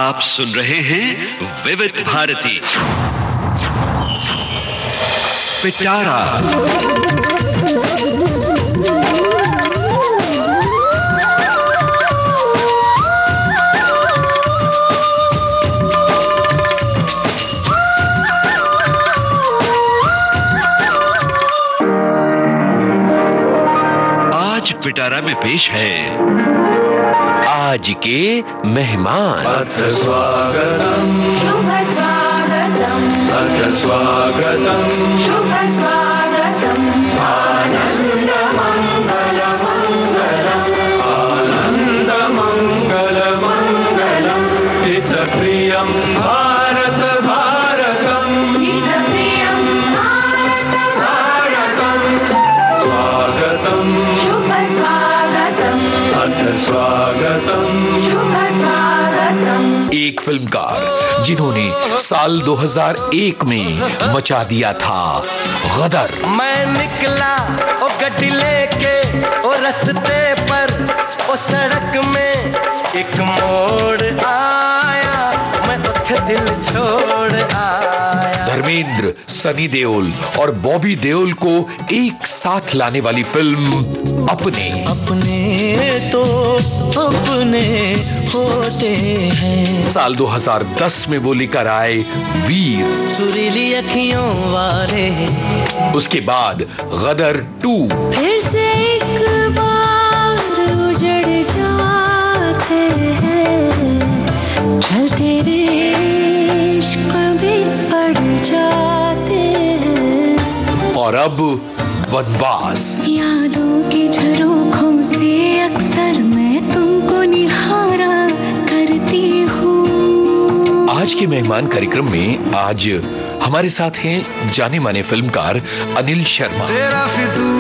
आप सुन रहे हैं विविध भारती पिटारा। आज पिटारा में पेश है आज के मेहमान। अथ स्वागतम शुभ स्वागतम, अथ स्वागतम शुभ स्वागतम, आनंद मंगल मंगलम, आनंद मंगल मंगलम, हित प्रियम भारत भारतम, हित प्रियम भारत भारतम, स्वागतम शुभ स्वागतम, अथ स्वागतम। शुभ स्वागतम। एक फिल्मकार जिन्होंने साल 2001 में मचा दिया था गदर। मैं निकला ओ गड्डी लेके ओ रस्ते पर ओ सड़क में एक मोड़ आया, मैं उठ दिल छोड़ आया। धर्मेंद्र, सनी देओल और बॉबी देओल को एक साथ लाने वाली फिल्म अपने। अपने तो अपने होते हैं। साल 2010 में वो लेकर आए वीर। सुरीली अखियों वाले। उसके बाद गदर 2। फिर से एक बार उजड़ जाते हैं, ढलते इश्क में पड़ जाते हैं। और अब वनवास। यादों के झरोखों से अक्सर मैं तुमको निहारा करती हूँ। आज के मेहमान कार्यक्रम में आज हमारे साथ हैं जाने माने फिल्मकार अनिल शर्मा। तेरा फितूर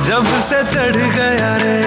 जब से चढ़ गया रे।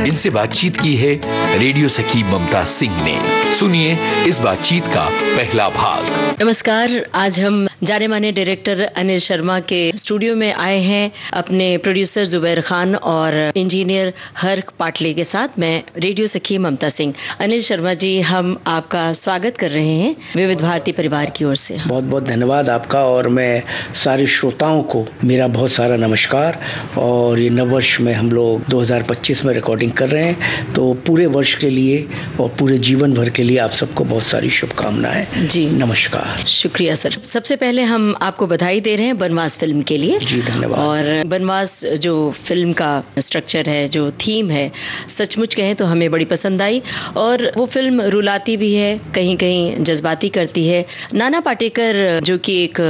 इनसे बातचीत की है रेडियो सखी ममता सिंह ने। सुनिए इस बातचीत का पहला भाग। नमस्कार, आज हम जाने माने डायरेक्टर अनिल शर्मा के स्टूडियो में आए हैं अपने प्रोड्यूसर जुबैर खान और इंजीनियर हर्क पाटले के साथ। मैं रेडियो सखी ममता सिंह। अनिल शर्मा जी, हम आपका स्वागत कर रहे हैं विविध भारती परिवार की ओर से। बहुत बहुत धन्यवाद आपका, और मैं सारे श्रोताओं को मेरा बहुत सारा नमस्कार। और ये नववर्ष में हम लोग 2025 में रिकॉर्डिंग कर रहे हैं, तो पूरे वर्ष के लिए और पूरे जीवन भर के लिए आप सबको बहुत सारी शुभकामनाएं जी। नमस्कार। शुक्रिया सर। सबसे पहले हम आपको बधाई दे रहे हैं बनवास फिल्म के लिए। जी धन्यवाद। और बनवास जो फिल्म का स्ट्रक्चर है, जो थीम है, सचमुच कहें तो हमें बड़ी पसंद आई। और वो फिल्म रुलाती भी है, कहीं कहीं जज्बाती करती है। नाना पाटेकर जो कि एक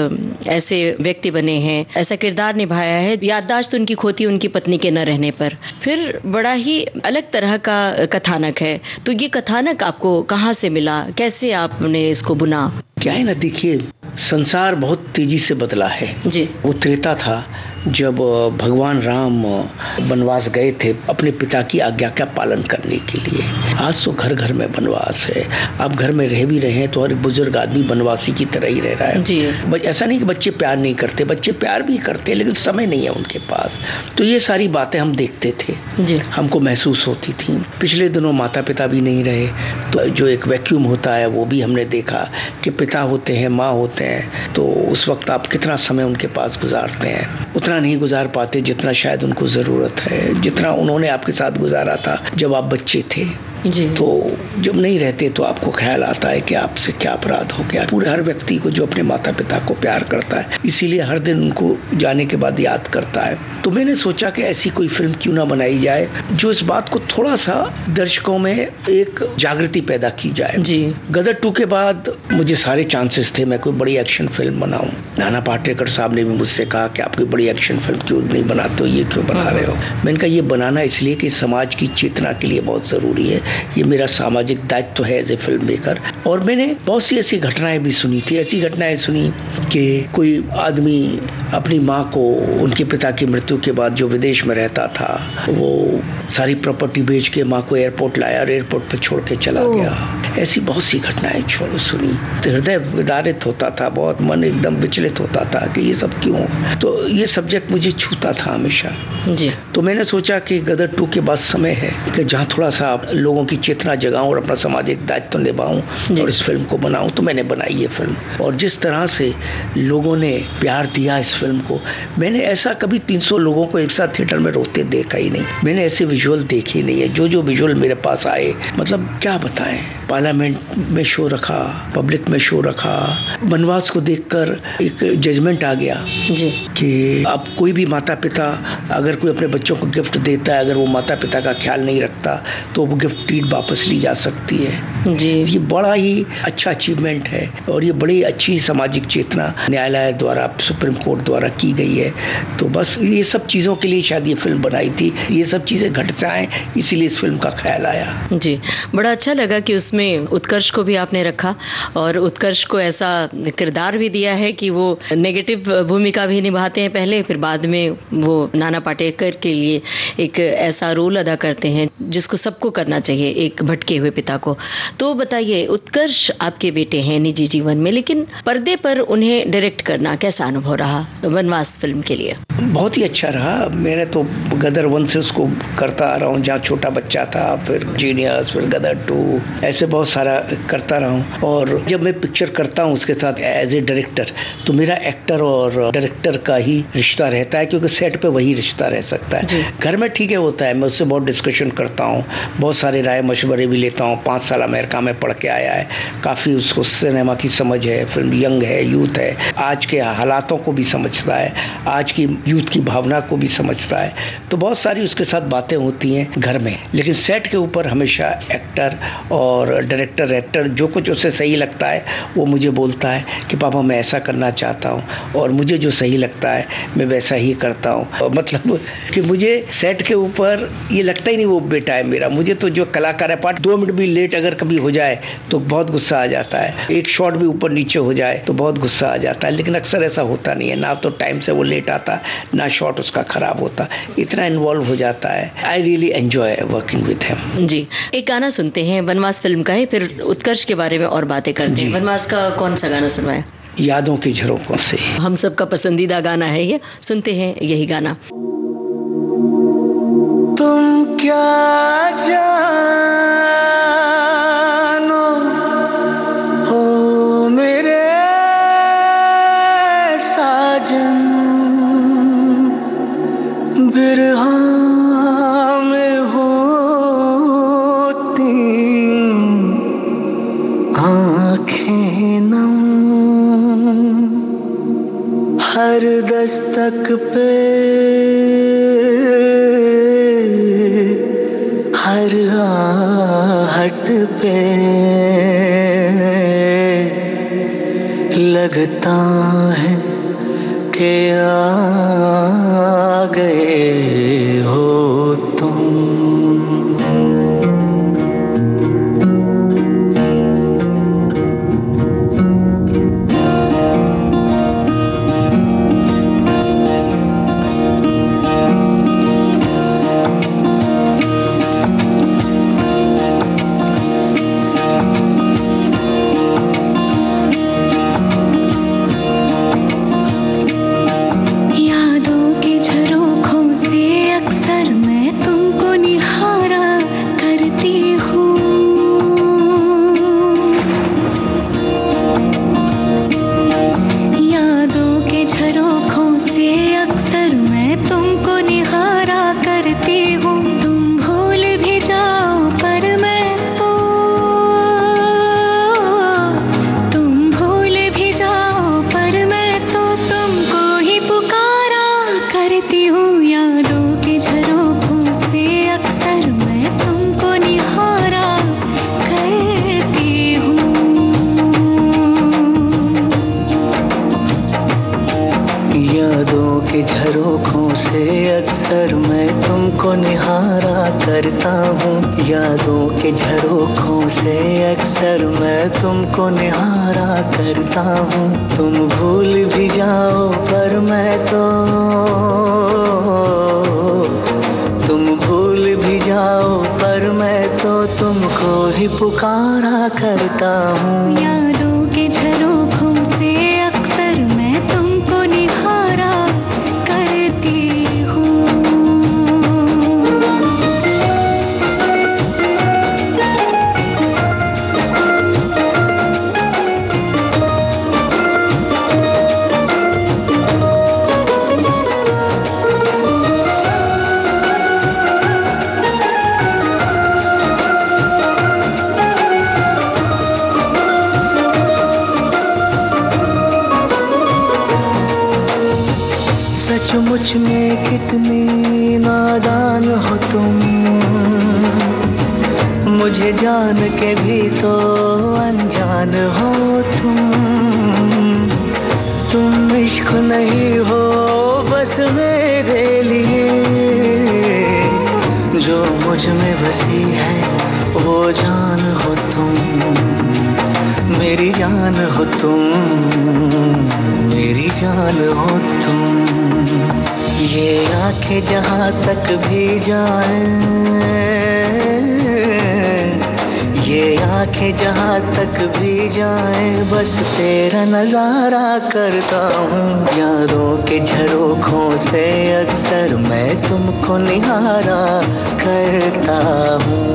ऐसे व्यक्ति बने हैं, ऐसा किरदार निभाया है, याददाश्त उनकी खोती उनकी पत्नी के न रहने पर। फिर बड़ा ही अलग तरह का कथानक है। तो ये कथानक आपको कहाँ से मिला, कैसे आपने इसको बुना? क्या है ना, देखिए संसार बहुत तेजी से बदला है जी। वो त्रेता था जब भगवान राम वनवास गए थे अपने पिता की आज्ञा का पालन करने के लिए। आज तो घर घर में वनवास है। आप घर में रह भी रहे हैं तो हर बुजुर्ग आदमी वनवासी की तरह ही रह रहा है जी। ऐसा नहीं कि बच्चे प्यार नहीं करते, बच्चे प्यार भी करते, लेकिन समय नहीं है उनके पास। तो ये सारी बातें हम देखते थे जी। हमको महसूस होती थी। पिछले दिनों माता पिता भी नहीं रहे, तो जो एक वैक्यूम होता है वो भी हमने देखा कि पिता होते हैं, माँ होते हैं, तो उस वक्त आप कितना समय उनके पास गुजारते हैं। उतना नहीं गुजार पाते जितना शायद उनको जरूरत है, जितना उन्होंने आपके साथ गुजारा था जब आप बच्चे थे जी। तो जब नहीं रहते तो आपको ख्याल आता है कि आपसे क्या अपराध हो गया। पूरे हर व्यक्ति को जो अपने माता पिता को प्यार करता है, इसीलिए हर दिन उनको जाने के बाद याद करता है। तो मैंने सोचा कि ऐसी कोई फिल्म क्यों ना बनाई जाए जो इस बात को थोड़ा सा दर्शकों में एक जागृति पैदा की जाए जी। गदर 2 के बाद मुझे सारे चांसेस थे मैं कोई बड़ी एक्शन फिल्म बनाऊं। नाना पाटेकर साहब ने भी मुझसे कहा कि आप कोई बड़ी एक्शन फिल्म क्यों नहीं बनाते हो, ये क्यों बना रहे हो। मैंने कहा ये बनाना इसलिए कि समाज की चेतना के लिए बहुत जरूरी है, ये मेरा सामाजिक दायित्व है एज ए फिल्म मेकर। और मैंने बहुत सी ऐसी घटनाएं भी सुनी थी। ऐसी घटनाएं सुनी कि कोई आदमी अपनी माँ को उनके पिता की मृत्यु के बाद जो विदेश में रहता था वो सारी प्रॉपर्टी बेच के माँ को एयरपोर्ट लाया और एयरपोर्ट पे छोड़ के चला गया। ऐसी बहुत सी घटनाएं सुनी तो हृदय विदारित होता था, बहुत मन एकदम विचलित होता था कि ये सब क्यों। तो ये सब्जेक्ट मुझे छूता था हमेशा जी। तो मैंने सोचा कि गदर 2 के बाद समय है कि जहाँ थोड़ा सा लोगों लोगों की चेतना जगाऊं और अपना सामाजिक दायित्व निभाऊं और इस फिल्म को बनाऊं, तो मैंने बनाई ये फिल्म। और जिस तरह से लोगों ने प्यार दिया इस फिल्म को, मैंने ऐसा कभी 300 लोगों को एक साथ थिएटर में रोते देखा ही नहीं। मैंने ऐसे विजुअल देखे नहीं है। जो विजुअल मेरे पास आए, मतलब क्या बताएं। पार्लियामेंट में शो रखा, पब्लिक में शो रखा। बनवास को देखकर एक जजमेंट आ गया जी कि अब कोई भी माता पिता अगर कोई अपने बच्चों को गिफ्ट देता है, अगर वो माता पिता का ख्याल नहीं रखता, तो वो गिफ्ट डीड वापस ली जा सकती है जी। ये बड़ा ही अच्छा अचीवमेंट है और ये बड़ी अच्छी सामाजिक चेतना न्यायालय द्वारा, सुप्रीम कोर्ट द्वारा की गई है। तो बस ये सब चीजों के लिए शायद ये फिल्म बनाई थी। ये सब चीजें घट जाएं, इसीलिए इस फिल्म का ख्याल आया। जी, बड़ा अच्छा लगा कि उसमें उत्कर्ष को भी आपने रखा और उत्कर्ष को ऐसा किरदार भी दिया है कि वो नेगेटिव भूमिका भी निभाते हैं पहले, फिर बाद में वो नाना पाटेकर के लिए एक ऐसा रोल अदा करते हैं जिसको सबको करना चाहिए, एक भटके हुए पिता को। तो बताइए, उत्कर्ष आपके बेटे हैं निजी जीवन में, लेकिन पर्दे पर उन्हें डायरेक्ट करना कैसा अनुभव रहा वनवास फिल्म के लिए? बहुत ही अच्छा रहा। मैंने तो गदर 1 से उसको करता आ रहा हूँ, जहाँ छोटा बच्चा था, फिर जीनियस, फिर गदर 2, ऐसे बहुत सारा करता रहा हूँ। और जब मैं पिक्चर करता हूँ उसके साथ एज ए डायरेक्टर, तो मेरा एक्टर और डायरेक्टर का ही रिश्ता रहता है, क्योंकि सेट पे वही रिश्ता रह सकता है। घर में ठीक है होता है, मैं उससे बहुत डिस्कशन करता हूँ, बहुत सारे राय मशवरे भी लेता हूँ। 5 साल अमेरिका में पढ़ के आया है, काफ़ी उसको सिनेमा की समझ है, फिल्म यंग है, यूथ है, आज के हालातों को भी समझता है, आज की यूथ की भावना को भी समझता है। तो बहुत सारी उसके साथ बातें होती हैं घर में, लेकिन सेट के ऊपर हमेशा एक्टर और डायरेक्टर एक्टर जो कुछ उसे सही लगता है वो मुझे बोलता है कि पापा मैं ऐसा करना चाहता हूँ, और मुझे जो सही लगता है मैं वैसा ही करता हूँ। मतलब कि मुझे सेट के ऊपर ये लगता ही नहीं वो बेटा है मेरा। मुझे तो जो कलाकार है, पार्ट 2 मिनट भी लेट अगर कभी हो जाए तो बहुत गुस्सा आ जाता है, एक शॉट भी ऊपर नीचे हो जाए तो बहुत गुस्सा आ जाता है। लेकिन अक्सर ऐसा होता नहीं है, ना तो टाइम से वो लेट आता, ना शॉट उसका खराब होता, इतना इन्वॉल्व हो जाता है। I really enjoy working with him. जी, एक गाना सुनते हैं, वनवास फिल्म का है, फिर उत्कर्ष के बारे में और बातें करते हैं। वनवास का कौन सा गाना सुनवाएं? यादों के झरोकों से। हम सबका पसंदीदा गाना है ये, सुनते हैं यही गाना। तुम क्या जानो हो मेरे साजन, बिरहा में होती आँखें नम, हर दस्तक पे, हर आहट पे लगता है कि आ गए हो तुम। मुझ में कितनी नादान हो तुम, मुझे जान के भी तो अनजान हो तुम इश्क नहीं हो बस मेरे लिए, जो मुझ में बसी है वो जान हो तुम, मेरी जान हो तुम, मेरी जान हो तुम। ये आंखें जहां तक भी जाएं, ये आंखें जहां तक भी जाएं, बस तेरा नजारा करता हूँ। यादों के झरोखों से अक्सर मैं तुमको निहारा करता हूँ।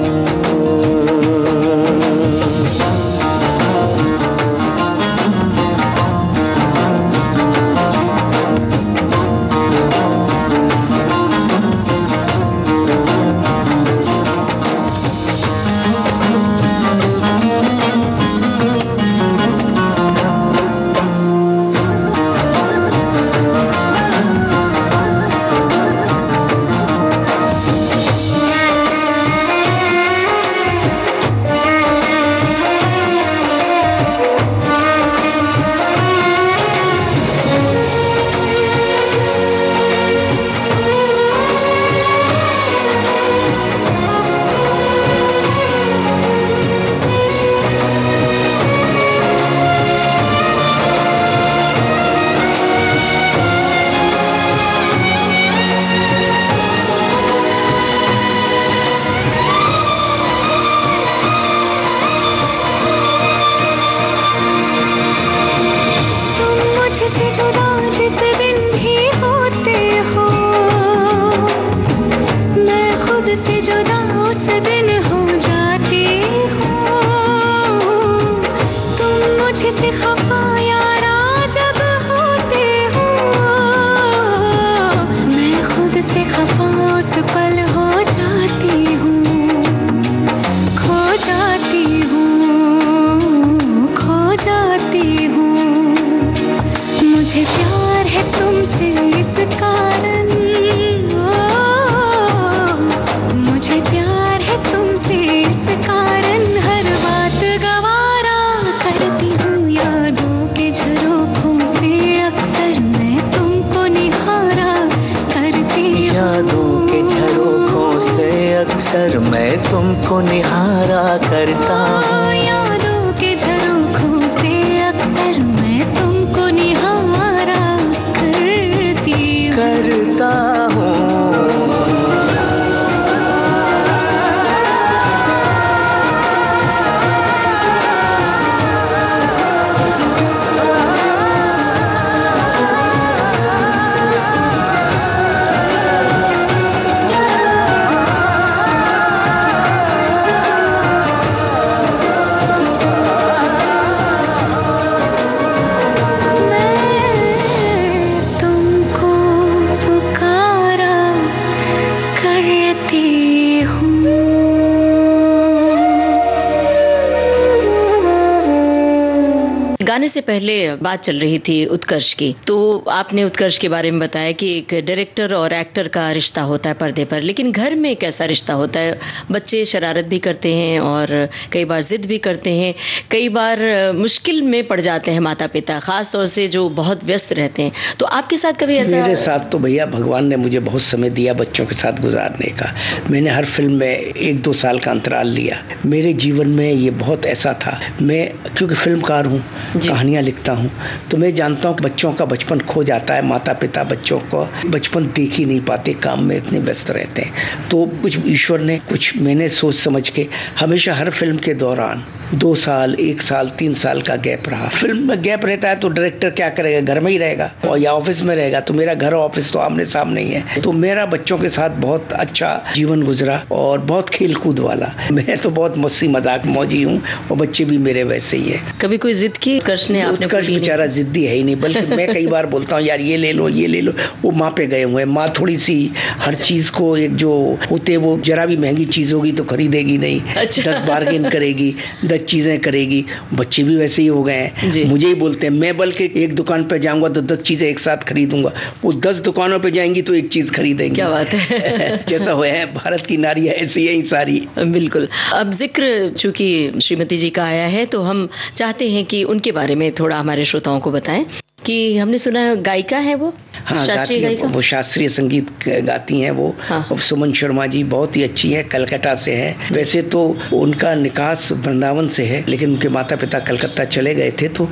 अक्सर मैं तुमको निहारा करता हूँ। यादों के झरोखों से अक्सर मैं तुमको निहारा करता हूँ। गाने से पहले बात चल रही थी उत्कर्ष की, तो आपने उत्कर्ष के बारे में बताया कि एक डायरेक्टर और एक्टर का रिश्ता होता है पर्दे पर, लेकिन घर में कैसा रिश्ता होता है? बच्चे शरारत भी करते हैं और कई बार जिद भी करते हैं, कई बार मुश्किल में पड़ जाते हैं माता पिता, खास तौर से जो बहुत व्यस्त रहते हैं। तो आपके साथ कभी ऐसा? मेरे साथ तो भैया भगवान ने मुझे बहुत समय दिया बच्चों के साथ गुजारने का। मैंने हर फिल्म में 1-2 साल का अंतराल लिया। मेरे जीवन में ये बहुत ऐसा था, मैं क्योंकि फिल्मकार हूँ, कहानियां लिखता हूं, तो मैं जानता हूं कि बच्चों का बचपन खो जाता है। माता पिता बच्चों को बचपन देख ही नहीं पाते, काम में इतने व्यस्त रहते हैं। तो कुछ ईश्वर ने, कुछ मैंने सोच समझ के हमेशा हर फिल्म के दौरान 2 साल, 1 साल, 3 साल का गैप रहा। फिल्म में गैप रहता है तो डायरेक्टर क्या करेगा, घर में ही रहेगा और या ऑफिस में रहेगा। तो मेरा घर ऑफिस तो आमने सामने ही है, तो मेरा बच्चों के साथ बहुत अच्छा जीवन गुजरा और बहुत खेल कूद वाला। मैं तो बहुत मस्ती मजाक मौजी हूँ और बच्चे भी मेरे वैसे ही है। कभी कोई जिद की उत्कर्ष ने आपने उत्कर्ष बेचारा जिद्दी है ही नहीं, बल्कि मैं कई बार बोलता हूँ यार ये ले लो ये ले लो, वो माँ पे गए हुए हैं। माँ थोड़ी सी हर चीज को एक जो होते वो जरा भी महंगी चीज होगी तो खरीदेगी नहीं, 10 बार्गेन करेगी, 10 चीजें करेगी। बच्चे भी वैसे ही हो गए हैं, मुझे ही बोलते हैं। मैं बल्कि एक दुकान पे जाऊंगा तो 10 चीजें एक साथ खरीदूंगा, वो 10 दुकानों पे जाएंगी तो एक चीज खरीदेंगी। क्या बात है। जैसा हुआ है भारत की नारियां ऐसी है सारी। बिल्कुल। अब जिक्र चूंकि श्रीमती जी का आया है तो हम चाहते हैं कि उनके बारे में थोड़ा हमारे श्रोताओं को बताएं कि हमने सुना गायिका है वो। हाँ, शास्त्रीय गायिका, वो शास्त्रीय संगीत गाती हैं वो। हाँ। सुमन शर्मा जी बहुत ही अच्छी है, कलकत्ता से है। वैसे तो उनका निकास वृंदावन से है, लेकिन उनके माता पिता कलकत्ता चले गए थे, तो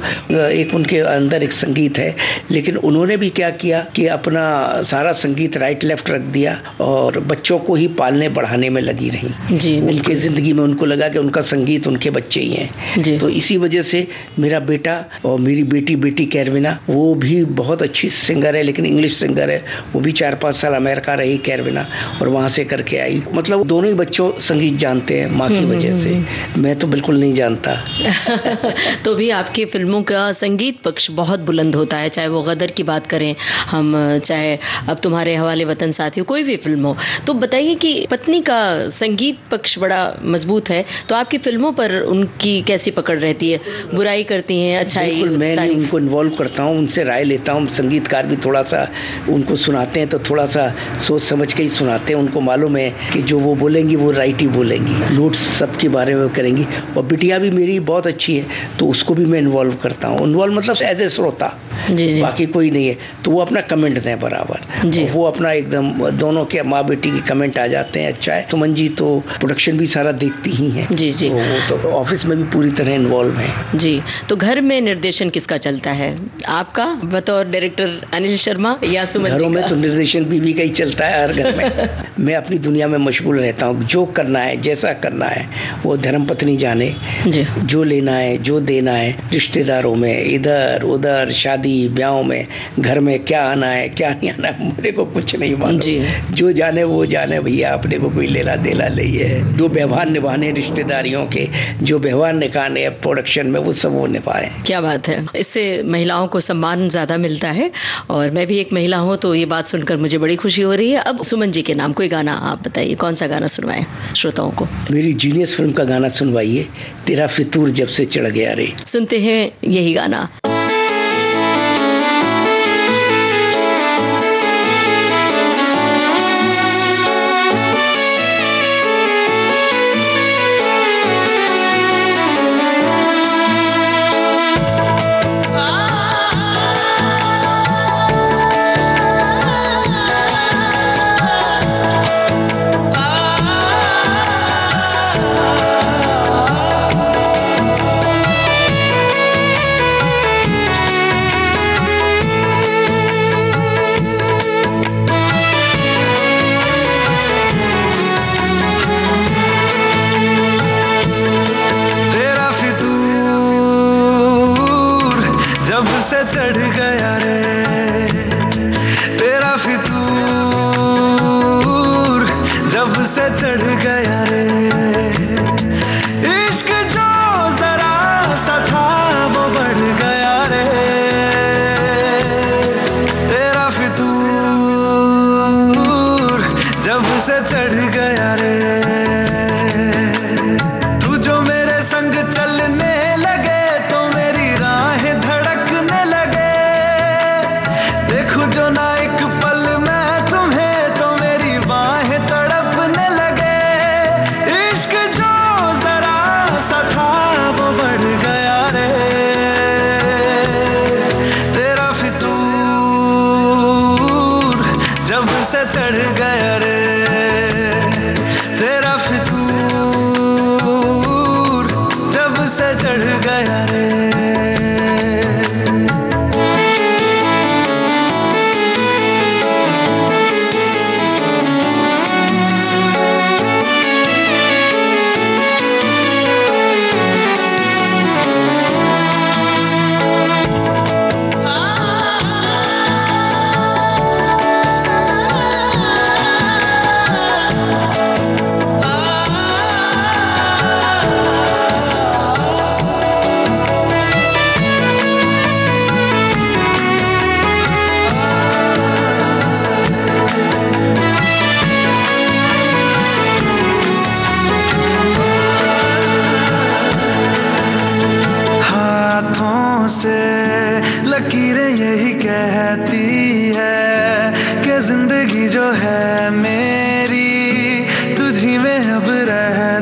एक उनके अंदर एक संगीत है। लेकिन उन्होंने भी क्या किया कि अपना सारा संगीत राइट लेफ्ट रख दिया और बच्चों को ही पालने बढ़ाने में लगी रही जी। उनके जिंदगी में उनको लगा कि उनका संगीत उनके बच्चे ही हैं। तो इसी वजह से मेरा बेटा और मेरी बेटी कैरविना, वो भी बहुत अच्छी सिंगर है, लेकिन इंग्लिश सिंगर है। वो भी 4-5 साल अमेरिका रही कैरविना और वहां से करके आई। मतलब दोनों ही बच्चों संगीत जानते हैं माँ की वजह से। मैं तो बिल्कुल नहीं जानता। तो भी आपकी फिल्मों का संगीत पक्ष बहुत बुलंद होता है, चाहे वो गदर की बात करें हम, चाहे अब तुम्हारे हवाले वतन साथियों, कोई भी फिल्म हो। तो बताइए कि पत्नी का संगीत पक्ष बड़ा मजबूत है, तो आपकी फिल्मों पर उनकी कैसी पकड़ रहती है? बुराई करती हैं, अच्छाई? मैं उनको इन्वॉल्व करता हूँ, उनसे राय लेता हूँ। संगीतकार भी थोड़ा सा उनको सुनाते हैं तो थोड़ा सा सोच समझ के ही सुनाते हैं। उनको मालूम है कि जो वो बोलेंगी वो राइट ही बोलेंगी, नोट्स सबके बारे में करेंगी। और बिटिया भी मेरी बहुत अच्छी है, तो उसको भी मैं इन्वॉल्व करता हूँ। इन्वॉल्व मतलब एज ए श्रोता, बाकी कोई नहीं है। तो वो अपना कमेंट दें बराबर, वो अपना एकदम दोनों के माँ बेटी की कमेंट आ जाते हैं। अच्छा है। सुमन जी तो प्रोडक्शन भी सारा देखती ही है जी। तो वो तो ऑफिस में भी पूरी तरह इन्वॉल्व है जी। तो घर में निर्देशन किसका चलता है, आपका बतौर डायरेक्टर अनिल शर्मा या सुमन जी? घरों में तो निर्देशन बीवी का ही चलता है हर घर में। मैं अपनी दुनिया में मशगूल रहता हूँ। जो करना है, जैसा करना है, वो धर्मपत्नी जाने जी। जो लेना है, जो देना है, रिश्तेदारों में इधर उधर, शादी ब्याहों में, घर में क्या आना है क्या नहीं आना है, मेरे को कुछ नहीं मालूम। जो जाने वो जाने भैया, अपने को कोई लेना देना नहीं है। जो व्यवहार निभाने रिश्तेदारियों के, जो व्यवहार निभाने प्रोडक्शन में, वो सब वो निभाए। क्या बात है। इससे महिलाओं को सम्मान ज्यादा मिलता है और मैं भी एक महिला हूँ तो ये बात सुनकर मुझे बड़ी खुशी हो रही है। अब सुमन जी के नाम कोई गाना आप बताइए, कौन सा गाना सुनवाएं श्रोताओं को? मेरी जीनियस फिल्म का गाना सुनवाइए, तेरा फितूर जब से चढ़ गया रे। सुनते हैं यही गाना।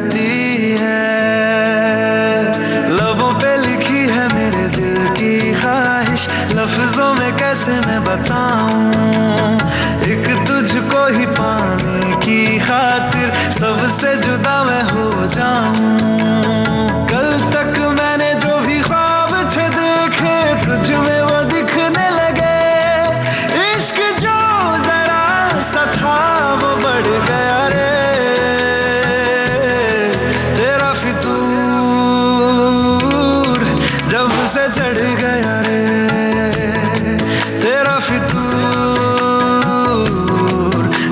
आती है, लबों पे लिखी है मेरे दिल की ख्वाहिश, लफ्जों में कैसे मैं बताऊं, एक तुझको ही पाने की खातिर सबसे जुदा मैं हो जाऊं। कल तक मैंने जो भी ख्वाब थे देखे तुझ में वो दिखने लगे, इश्क जो जरा सा था वो बढ़ गया रे, तेरा फितूर जब से चढ़ गया रे, तेरा फितूर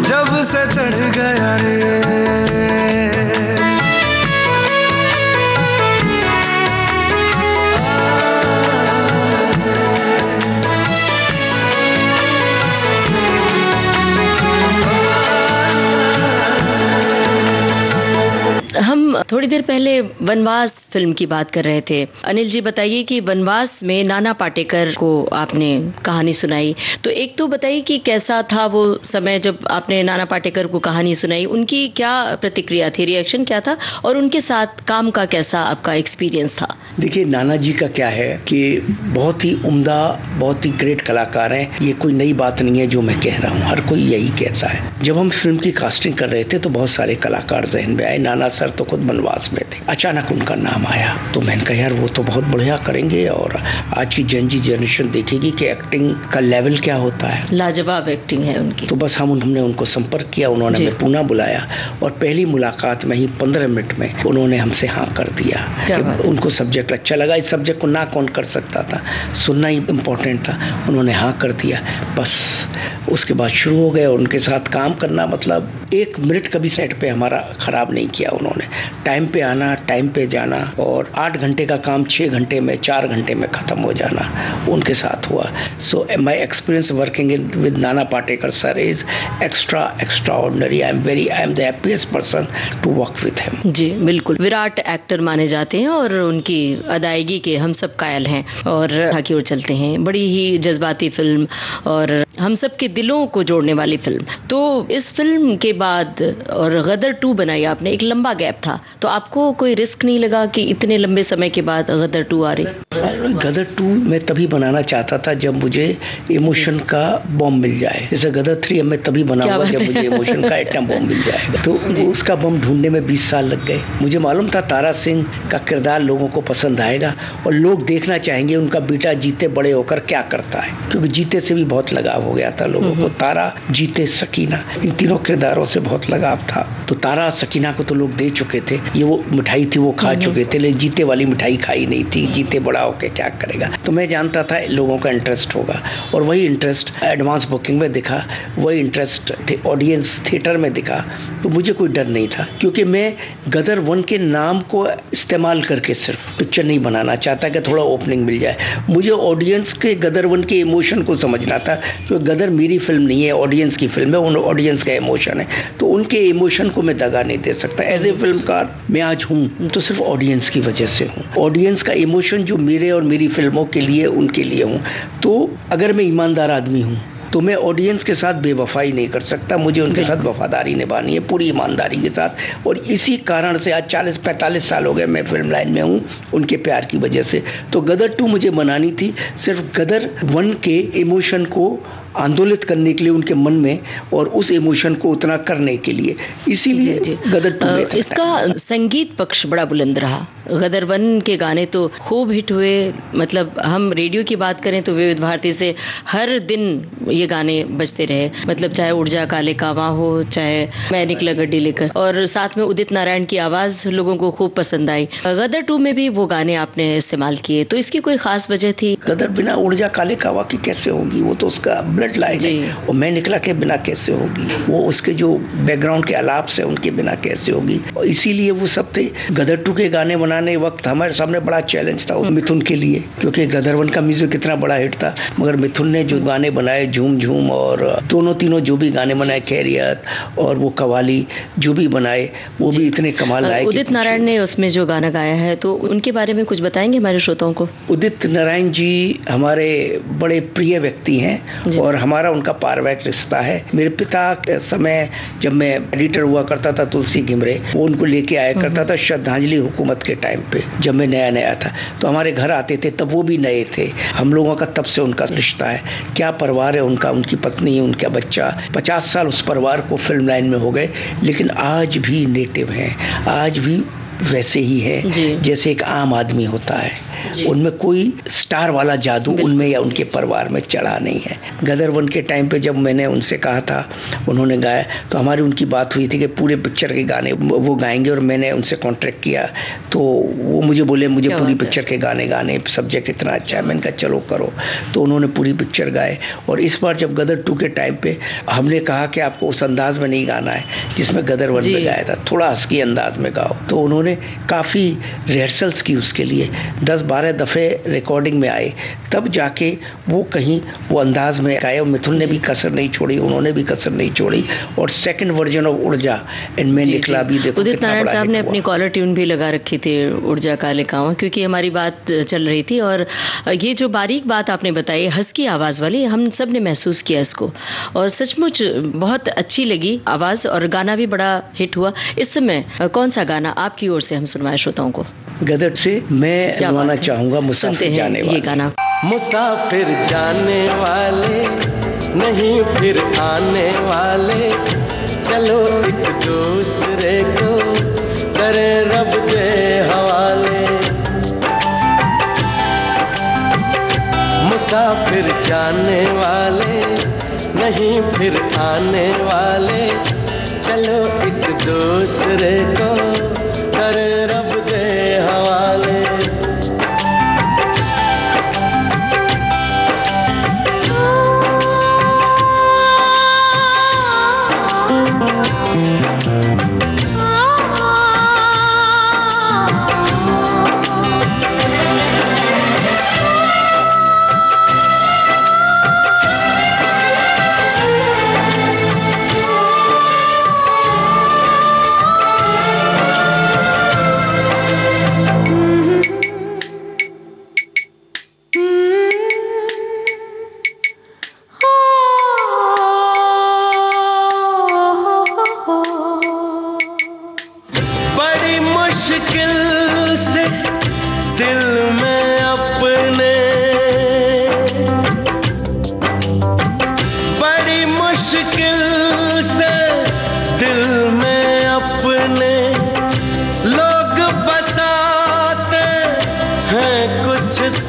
जब से चढ़ गया रे। हम थोड़ी देर पहले वनवास फिल्म की बात कर रहे थे। अनिल जी बताइए कि वनवास में नाना पाटेकर को आपने कहानी सुनाई, तो एक तो बताइए कि कैसा था वो समय जब आपने नाना पाटेकर को कहानी सुनाई, उनकी क्या प्रतिक्रिया थी, रिएक्शन क्या था, और उनके साथ काम का कैसा आपका एक्सपीरियंस था? देखिए, नाना जी का क्या है कि बहुत ही उम्दा, बहुत ही ग्रेट कलाकार हैं, ये कोई नई बात नहीं है जो मैं कह रहा हूँ, हर कोई यही कहता है। जब हम फिल्म की कास्टिंग कर रहे थे तो बहुत सारे कलाकार जहन में आए, नाना सर तो खुद वनवास में थे, अचानक उनका नाम आया तो मैंने कहा यार वो तो बहुत बढ़िया करेंगे और आज की जनजी जनरेशन देखेगी कि एक्टिंग का लेवल क्या होता है, लाजवाब एक्टिंग है उनकी। तो बस हमने उनको संपर्क किया, उन्होंने हमें पुणे बुलाया और पहली मुलाकात में ही 15 मिनट में उन्होंने हमसे हाँ कर दिया कि उनको सब्जेक्ट अच्छा लगा। इस सब्जेक्ट को ना कौन कर सकता था, सुनना ही इम्पोर्टेंट था, उन्होंने हाँ कर दिया। बस उसके बाद शुरू हो गए उनके साथ काम करना, मतलब 1 मिनट कभी सेट पे हमारा खराब नहीं किया उन्होंने, टाइम पे आना, टाइम पे जाना, और 8 घंटे का काम 6 घंटे में, 4 घंटे में खत्म हो जाना उनके साथ हुआ। So my experience working with Nana Patekar sir is extraordinary. I am the happiest person to work with him. जी बिल्कुल, विराट एक्टर माने जाते हैं और उनकी अदायगी के हम सब कायल हैं। और की ओर चलते हैं, बड़ी ही जज्बाती फिल्म और हम सब के दिलों को जोड़ने वाली फिल्म। तो इस फिल्म के बाद और गदर 2 बनाई आपने, एक लंबा गैप था, तो आपको कोई रिस्क नहीं लगा कि इतने लंबे समय के बाद गदर 2 आ रही? गदर 2 मैं तभी बनाना चाहता था जब मुझे इमोशन का बॉम्ब मिल जाए, जैसे गदर 3 मैं तभी बनाऊंगा जब मुझे इमोशन का एटम बॉम्ब मिल जाएगा। तो उसका बॉम्ब ढूंढने में 20 साल लग गए। मुझे मालूम था तारा सिंह का किरदार लोगों को पसंद आएगा और लोग देखना चाहेंगे उनका बेटा जीते बड़े होकर क्या करता है, क्योंकि जीते से भी बहुत लगाव हो गया था लोगों को। तारा, जीते, सकीना, इन तीनों किरदारों से बहुत लगाव था। तो तारा, सकीना को तो लोग दे चुके थे, ये वो मिठाई थी वो खा चुके थे, लेकिन जीते वाली मिठाई खाई नहीं थी। जीते बड़ा होकर क्या करेगा, तो मैं जानता था लोगों का इंटरेस्ट होगा और वही इंटरेस्ट एडवांस बुकिंग में दिखा, वही इंटरेस्ट ऑडियंस थिएटर में दिखा। तो मुझे कोई डर नहीं था, क्योंकि मैं गदर 1 के नाम को इस्तेमाल करके सिर्फ पिक्चर नहीं बनाना चाहता कि थोड़ा ओपनिंग मिल जाए। मुझे ऑडियंस के गदर 1 के इमोशन को समझना था, क्योंकि गदर मेरी फिल्म नहीं है, ऑडियंस की फिल्म है, उन ऑडियंस का इमोशन है, तो उनके इमोशन को मैं दगा नहीं दे सकता। एज ए फिल्मकार मैं आज हूँ तो सिर्फ ऑडियंस की वजह से हूँ, ऑडियंस का इमोशन जो मेरे और मेरी फिल्मों के लिए, उनके लिए हूँ। तो अगर मैं ईमानदार आदमी हूँ तो मैं ऑडियंस के साथ बेवफाई नहीं कर सकता, मुझे उनके साथ वफादारी निभानी है पूरी ईमानदारी के साथ। और इसी कारण से आज 40-45 साल हो गए मैं फिल्म लाइन में हूँ, उनके प्यार की वजह से। तो गदर 2 मुझे बनानी थी सिर्फ गदर 1 के इमोशन को आंदोलित करने के लिए उनके मन में, और उस इमोशन को उतना करने के लिए, इसीलिए गदर 2 में इसका संगीत पक्ष बड़ा बुलंद रहा। गदर 1 के गाने तो खूब हिट हुए, मतलब हम रेडियो की बात करें तो विविध भारती से हर दिन ये गाने बजते रहे, मतलब चाहे उड़ जा काले कावा हो, चाहे मैं निकला गड्डी लेकर, और साथ में उदित नारायण की आवाज लोगों को खूब पसंद आई। गदर 2 में भी वो गाने आपने इस्तेमाल किए, तो इसकी कोई खास वजह थी? गदर बिना उड़ जा काले कावा की कैसे होगी, वो तो उसका ब्लड लाइन है, और मैं निकला के बिना कैसे होगी, वो उसके जो बैकग्राउंड के आलाप से उनके बिना कैसे होगी। और इसीलिए वो सब थे। गदर 2 के गाने बनाने वक्त हमारे सामने बड़ा चैलेंज था मिथुन के लिए, क्योंकि गदर 1 का म्यूजिक कितना बड़ा हिट था, मगर मिथुन ने जो गाने बनाए, झूम झूम और दोनों तीनों जो भी गाने बनाए, खैरियत और वो कवाली जो भी बनाए, वो भी इतने कमाल आए। उदित नारायण ने उसमें जो गाना गाया है, तो उनके बारे में कुछ बताएंगे हमारे श्रोताओं को? उदित नारायण जी हमारे बड़े प्रिय व्यक्ति हैं और और हमारा उनका पारिवारिक रिश्ता है। मेरे पिता के समय जब मैं एडिटर हुआ करता था तुलसी घिमरे, वो उनको लेके आया करता था श्रद्धांजलि हुकूमत के टाइम पे, जब मैं नया नया था तो हमारे घर आते थे, तब वो भी नए थे। हम लोगों का तब से उनका रिश्ता है। क्या परिवार है उनका, उनकी पत्नी, उनका बच्चा, 50 साल उस परिवार को फिल्म लाइन में हो गए, लेकिन आज भी नेटिव हैं, आज भी वैसे ही है जैसे एक आम आदमी होता है। उनमें कोई स्टार वाला जादू उनमें या उनके परिवार में चढ़ा नहीं है। गदर 1 के टाइम पे जब मैंने उनसे कहा था, उन्होंने गाया, तो हमारी उनकी बात हुई थी कि पूरे पिक्चर के गाने वो गाएंगे, और मैंने उनसे कॉन्ट्रैक्ट किया तो वो मुझे बोले मुझे पूरी पिक्चर के गाने गाने, सब्जेक्ट इतना अच्छा है। मैंने कहा चलो करो, तो उन्होंने पूरी पिक्चर गाए। और इस बार जब गदर 2 के टाइम पे हमने कहा कि आपको उस अंदाज में नहीं गाना है जिसमें गदर 1 में गाया था, थोड़ा हस्की अंदाज में गाओ, तो उन्होंने काफी रिहर्सल्स की उसके लिए, 10-12 दफे रिकॉर्डिंग में आए, तब जाके वो कहीं वो अंदाज में गाए। और मिथुन ने भी कसर नहीं छोड़ी, उन्होंने भी कसर नहीं छोड़ी। और सेकंड वर्जन ऑफ उड़जा इनमें निकला भी, देखो उदित नारायण साहब ने अपनी कॉलर ट्यून भी लगा रखी थी, उड़जा काले कांवा, क्योंकि हमारी बात चल रही थी। और ये जो बारीक बात आपने बताई, हस्की आवाज वाली, हम सब ने महसूस किया इसको, और सचमुच बहुत अच्छी लगी आवाज, और गाना भी बड़ा हिट हुआ। इस समय कौन सा गाना आपकी ओर से हम सुनवाएं श्रोताओं को? गदर से मैं गाना चाहूंगा मुसाफिर जाने वाले। ये गाना मुसाफिर जाने वाले नहीं फिर आने वाले, चलो एक दूसरे को करे रब दे हवाले। मुसाफिर जाने वाले नहीं फिर आने वाले, चलो एक दूसरे को करे रब दे हवाले।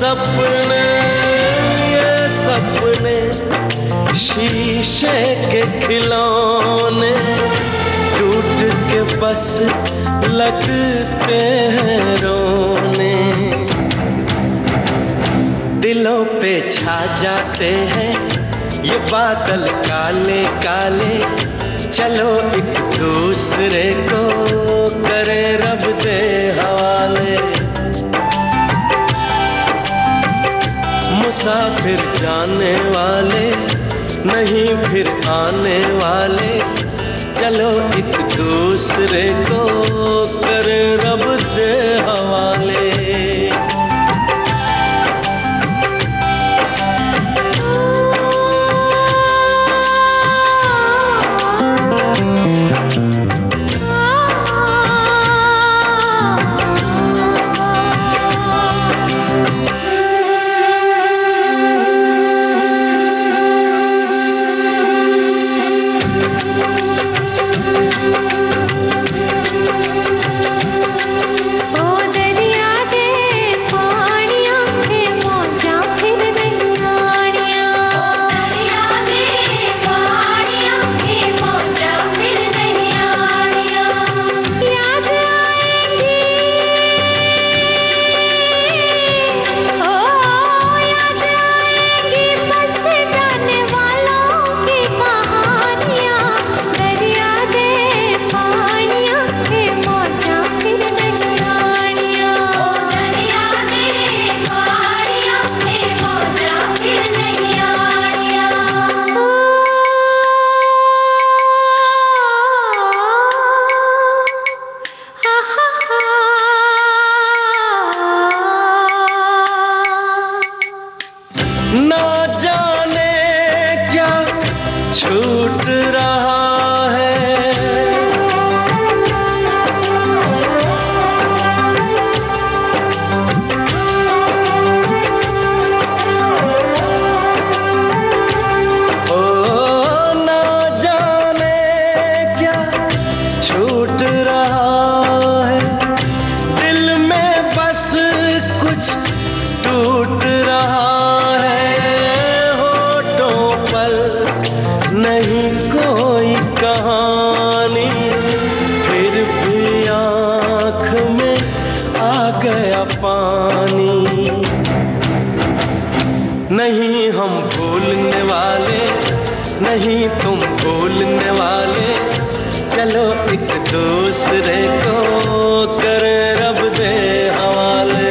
सपने ये सपने शीशे के खिलौने टूट के बस लगते हैं रोने। दिलों पे छा जाते हैं ये बादल काले काले, चलो एक दूसरे को करे रब दे हवाले। मुसाफिर जाने वाले नहीं फिर आने वाले, चलो एक दूसरे को करे रब दे हवाले। गया पानी। नहीं हम भूलने वाले, नहीं तुम भूलने वाले, चलो एक दूसरे को करें रब दे हवाले।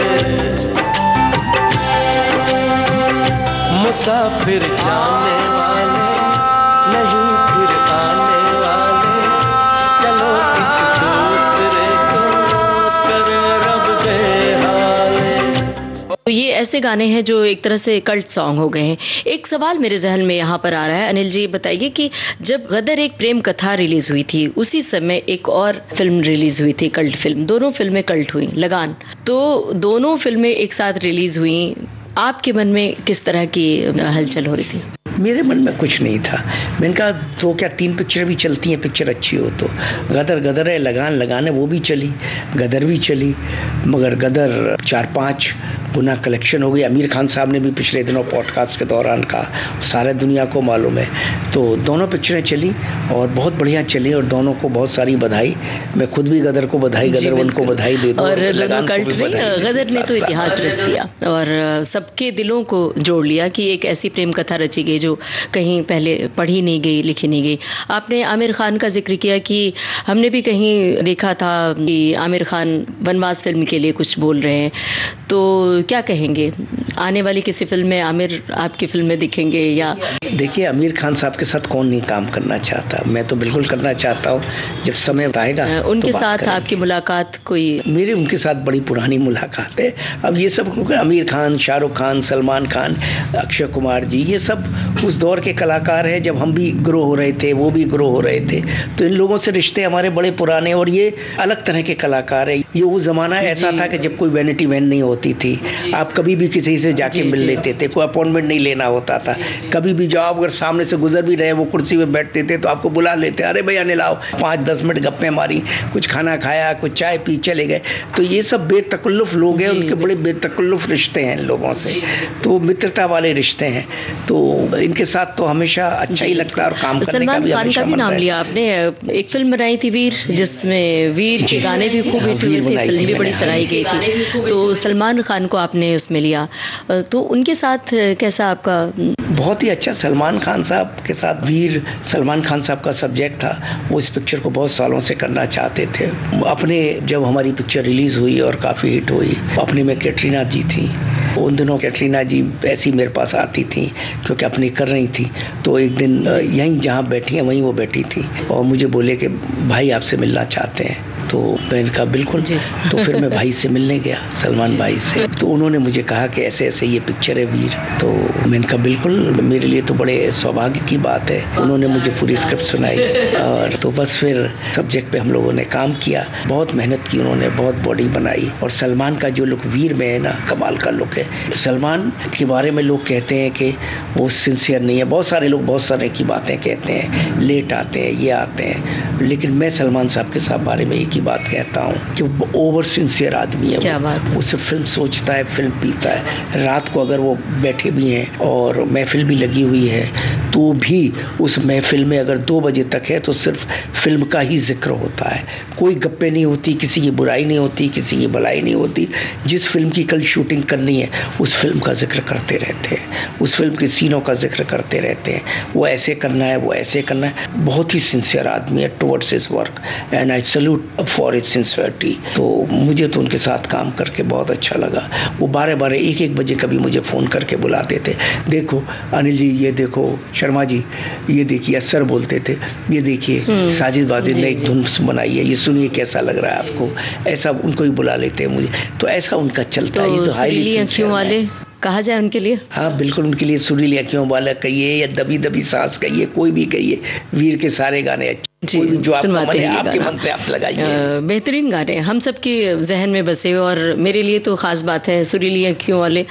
मुसाफिर जाने वाले, नहीं फिर आने वाले, चलो एक दूसरे को करें रब दे हवाले। तो ये ऐसे गाने हैं जो एक तरह से कल्ट सॉन्ग हो गए हैं। एक सवाल मेरे जहन में यहाँ पर आ रहा है, अनिल जी बताइए कि जब गदर एक प्रेम कथा रिलीज हुई थी, उसी समय एक और फिल्म रिलीज हुई थी, कल्ट फिल्म। दोनों फिल्में कल्ट हुई, लगान। तो दोनों फिल्में एक साथ रिलीज हुई, आपके मन में किस तरह की हलचल हो रही थी? मेरे मन में कुछ नहीं था। मैंने कहा तो क्या 3 पिक्चर भी चलती हैं, पिक्चर अच्छी हो तो। गदर गदर है, लगान लगान है, वो भी चली, गदर भी चली, मगर गदर 4-5 गुना कलेक्शन हो गई। आमिर खान साहब ने भी पिछले दिनों पॉडकास्ट के दौरान कहा, सारे दुनिया को मालूम है। तो दोनों पिक्चरें चली और बहुत बढ़िया चली और दोनों को बहुत सारी बधाई। मैं खुद भी गदर को बधाई, गदर वन को बधाई देता हूं। और दोनों कल्ट में गदर ने तो इतिहास रच दिया और सबके दिलों को जोड़ लिया कि एक ऐसी प्रेम कथा रची गई जो कहीं पहले पढ़ी नहीं गई, लिखी नहीं गई। आपने आमिर खान का जिक्र किया कि हमने भी कहीं देखा था कि आमिर खान वनवास फिल्म के लिए कुछ बोल रहे हैं, तो क्या कहेंगे? आने वाली किसी फिल्म में आमिर आपकी फिल्म में दिखेंगे या? देखिए, आमिर खान साहब के साथ कौन नहीं काम करना चाहता, मैं तो बिल्कुल करना चाहता हूँ, जब समय आएगा। उनके साथ आपकी मुलाकात कोई? मेरी उनके साथ बड़ी पुरानी मुलाकात है। अब ये सब आमिर खान, शाहरुख खान, सलमान खान, अक्षय कुमार जी, ये सब उस दौर के कलाकार हैं जब हम भी ग्रो हो रहे थे, वो भी ग्रो हो रहे थे। तो इन लोगों से रिश्ते हमारे बड़े पुराने और ये अलग तरह के कलाकार है। ये वो जमाना ऐसा था कि जब कोई वैनिटी वैन नहीं होती थी, आप कभी भी किसी से जाके मिल लेते थे, कोई अपॉइंटमेंट नहीं लेना होता था। कभी भी जाओ, अगर सामने से गुजर भी रहे, वो कुर्सी पे बैठते थे तो आपको बुला लेते, अरे भैया ने लाओ, 5-10 मिनट गप्पे मारी, कुछ खाना खाया, कुछ चाय पी, चले गए। तो ये सब बेतकल्लुफ लोग हैं, उनके बड़े बेतकल्लुफ रिश्ते हैं इन लोगों से, तो मित्रता वाले रिश्ते हैं। तो इनके साथ तो हमेशा अच्छा ही लगता है और काम करने का भी। सलमान खान का भी नाम लिया आपने, एक फिल्म बनाई थी वीर, जिसमें वीर के गाने भी खूब हिट हुए थे, फिल्म भी बड़ी सराही गई थी। तो सलमान खान को आपने उसमें लिया, तो उनके साथ कैसा आपका? बहुत ही अच्छा। सलमान खान साहब के साथ वीर, सलमान खान साहब का सब्जेक्ट था, वो इस पिक्चर को बहुत सालों से करना चाहते थे। अपने जब हमारी पिक्चर रिलीज हुई और काफ़ी हिट हुई, अपने में कैटरीना जी थी। उन दिनों कैटरीना जी ऐसी मेरे पास आती थी क्योंकि अपनी कर रही थी। तो एक दिन यहीं जहाँ बैठी हैं वहीं वो बैठी थी और मुझे बोले कि भाई आपसे मिलना चाहते हैं। तो मैंने कहा बिल्कुल। तो फिर मैं भाई से मिलने गया, सलमान भाई से। तो उन्होंने मुझे कहा कि ऐसे ऐसे ये पिक्चर है वीर। तो मैंने कहा बिल्कुल, मेरे लिए तो बड़े सौभाग्य की बात है। उन्होंने मुझे पूरी स्क्रिप्ट सुनाई और तो बस फिर सब्जेक्ट पे हम लोगों ने काम किया। बहुत मेहनत की उन्होंने, बहुत बॉडी बनाई। और सलमान का जो लुक वीर में है ना, कमाल का लुक है। सलमान के बारे में लोग कहते हैं कि वो सिंसियर नहीं है, बहुत सारे लोग बहुत सारे की बातें कहते हैं, लेट आते हैं, ये आते हैं, लेकिन मैं सलमान साहब के साथ बारे में एक ही बात कहता हूँ कि वो ओवर सिंसियर आदमी है। क्या बात है? वो सिर्फ फिल्म सोचता है, फिल्म पीता है। रात को अगर वो बैठे भी हैं और महफिल भी लगी हुई है तो भी उस महफिल में अगर 2 बजे तक है तो सिर्फ फिल्म का ही जिक्र होता है, कोई गप्पे नहीं होती, किसी की बुराई नहीं होती, किसी की भलाई नहीं होती। जिस फिल्म की कल शूटिंग करनी है उस फिल्म का जिक्र करते रहते हैं, उस फिल्म के सीनों का जिक्र करते रहते हैं। वो ऐसे करना है, वो ऐसे करना है। बहुत ही सिंसियर आदमी है towards his work and I salute for its sincerity. तो मुझे तो उनके साथ काम करके बहुत अच्छा लगा। वो 12-12, 1-1 बजे कभी मुझे फ़ोन करके बुलाते थे, देखो अनिल जी ये देखो, शर्मा जी ये देखिए, असर बोलते थे, ये देखिए साजिद वाजिद ने एक धुन बनाई है, ये सुनिए कैसा लग रहा है आपको। ऐसा उनको ही बुला लेते हैं मुझे, तो ऐसा उनका चलता है। तो सुरीली आँखों वाले कहा जाए उनके लिए? हाँ बिल्कुल, उनके लिए सुरीली आँखों वाला कहिए या दबी दबी सांस कहिए, कोई भी कहिए, वीर के सारे गाने अच्छे, कोई भी जो आपके मन से आप लगाइए। बेहतरीन गाने हम सबके जहन में बसे और मेरे लिए तो खास बात है सुरीली आँखों वाले।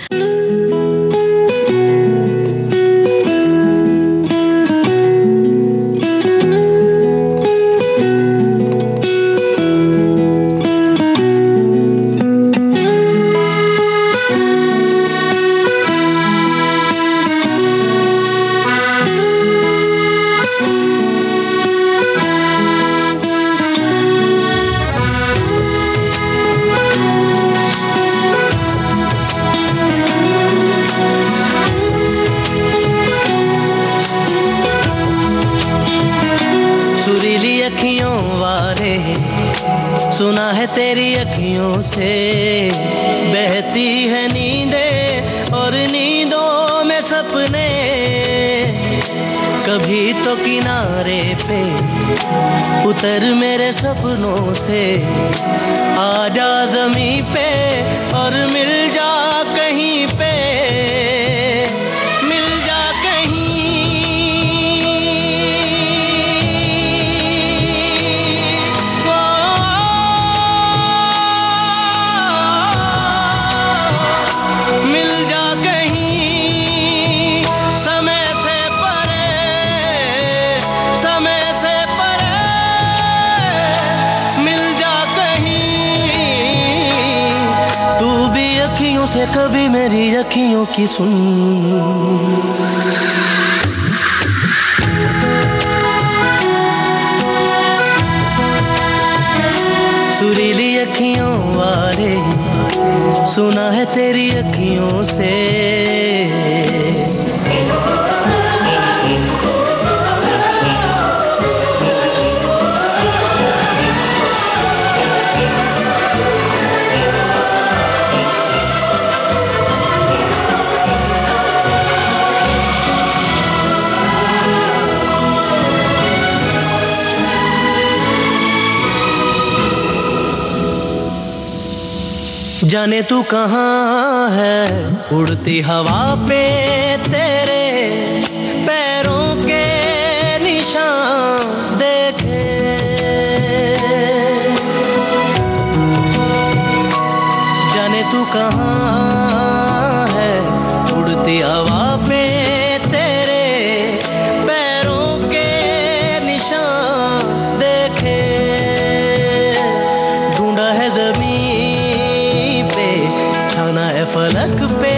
है तेरी अखियों से बहती है नींदें और नींदों में सपने, कभी तो किनारे पे उतर मेरे सपनों से, आजा ज़मीं पे और मिल जा कहीं पे, मिल जा कहीं। मिल जा कहीं समय से परे, समय से परे, मिल जा कहीं। तू भी अखियों से कभी मेरी अखियों की सुन। सुरीली अखियों वाले सुना है तेरी अखियों से। जाने तू कहाँ है उड़ती हवा पे तेरे पैरों के निशान देखे, जाने तू कहाँ है उड़ती हवा पे तेरे पैरों के निशान देखे, ढूंढा है ज़मीन फलक पे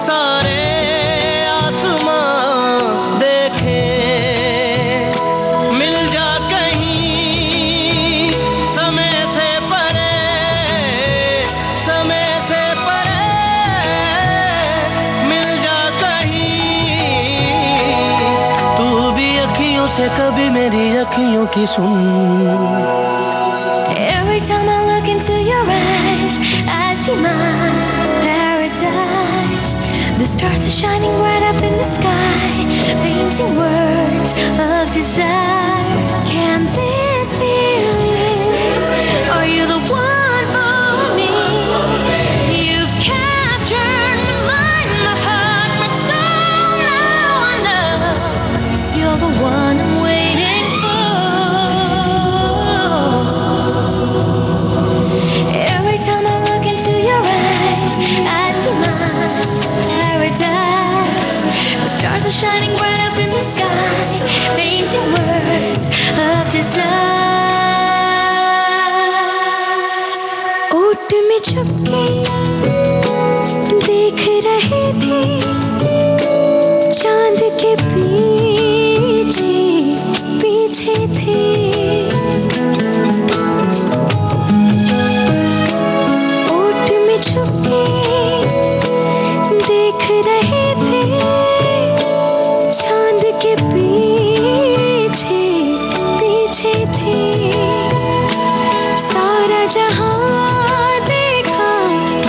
सारे आसमां देखे, मिल जा कहीं समय से परे, समय से परे, मिल जा कहीं। तू भी अखियों से कभी मेरी अखियों की सुन। Every time I look into your eyes, I see my paradise. The stars are shining right up in the sky, painting words of desire. Can't this be real? Are you the one for me? You've captured my mind, my heart, my soul. Now I know you're the one I'm waiting for. Every time I look into your eyes, I see my paradise. The stars are shining bright up in the sky, painting words of desire. ओट में छुपके देख रहे थे चांद के पीछे पीछे थे, छुपके देख रहे थे चांद के पीछे पीछे थे, सारा जहां देखा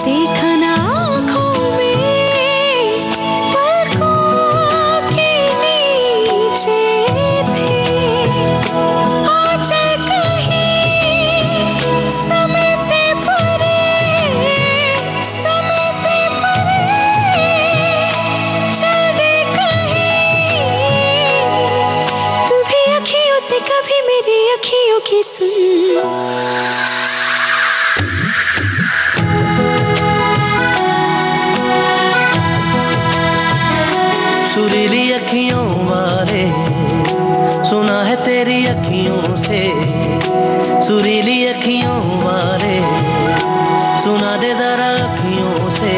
देखा ना आँखों में, पलकों के नीचे थे। आंचल कहीं समय से परे, कभी मेरी अखियों की सुन। सुरीली अखियों वाले सुना है तेरी अखियों से, सुरीली अखियों वाले सुना दे जरा अखियों से,